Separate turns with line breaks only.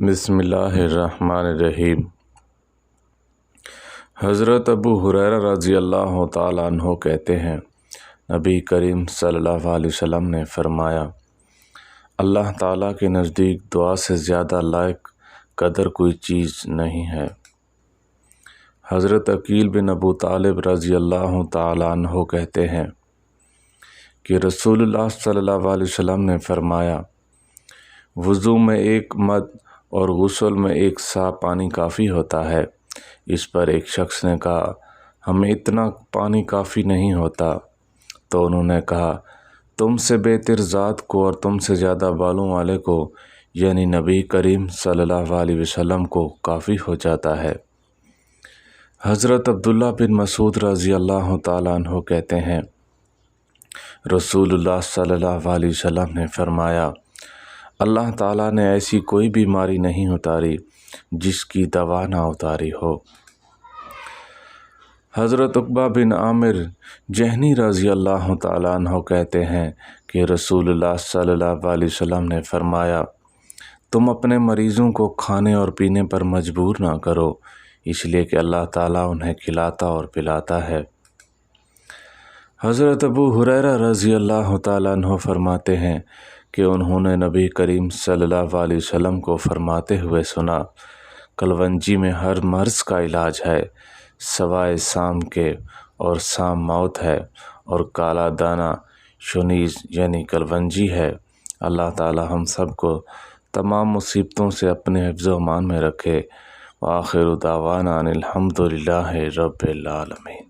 بسم اللہ الرحمن الرحیم۔ حضرت ابو ہریرہ رضی اللہ تعالیٰ عنہ کہتے ہیں، نبی کریم صلی اللہ علیہ وسلم نے فرمایا، اللہ تعالیٰ کے نزدیک دعا سے زیادہ لائق قدر کوئی چیز نہیں ہے۔ حضرت عقیل بن ابو طالب رضی اللہ تعالیٰ عنہ کہتے ہیں کہ رسول اللہ صلی اللہ علیہ وسلم نے فرمایا، وضو میں ایک مد اور غسل میں ایک سا پانی کافی ہوتا ہے۔ اس پر ایک شخص نے کہا، ہمیں اتنا پانی کافی نہیں ہوتا۔ تو انہوں نے کہا، تم سے بہتر ذات کو اور تم سے زیادہ بالوں والے کو یعنی نبی کریم صلی اللہ علیہ وسلم کو کافی ہو جاتا ہے۔ حضرت عبداللہ بن مسعود رضی اللہ تعالیٰ عنہ کہتے ہیں، رسول اللہ صلی اللہ علیہ وسلم نے فرمایا، اللہ تعالیٰ نے ایسی کوئی بیماری نہیں اتاری جس کی دوا نہ اتاری ہو۔ حضرت عقبہ بن عامر جہنی رضی اللہ تعالیٰ عنہ کہتے ہیں کہ رسول اللہ صلی اللہ علیہ وسلم نے فرمایا، تم اپنے مریضوں کو کھانے اور پینے پر مجبور نہ کرو، اس لیے کہ اللہ تعالیٰ انہیں کھلاتا اور پلاتا ہے۔ حضرت ابو ہریرہ رضی اللہ تعالیٰ عنہ فرماتے ہیں کہ انہوں نے نبی کریم صلی اللہ علیہ وسلم کو فرماتے ہوئے سنا، کلونجی میں ہر مرض کا علاج ہے سوائے سام کے، اور سام موت ہے، اور کالا دانہ شنیز یعنی کلونجی ہے۔ اللہ تعالی ہم سب کو تمام مصیبتوں سے اپنے حفظ و امان میں رکھے۔ وآخر دعوانا ان الحمد للہ رب العالمین۔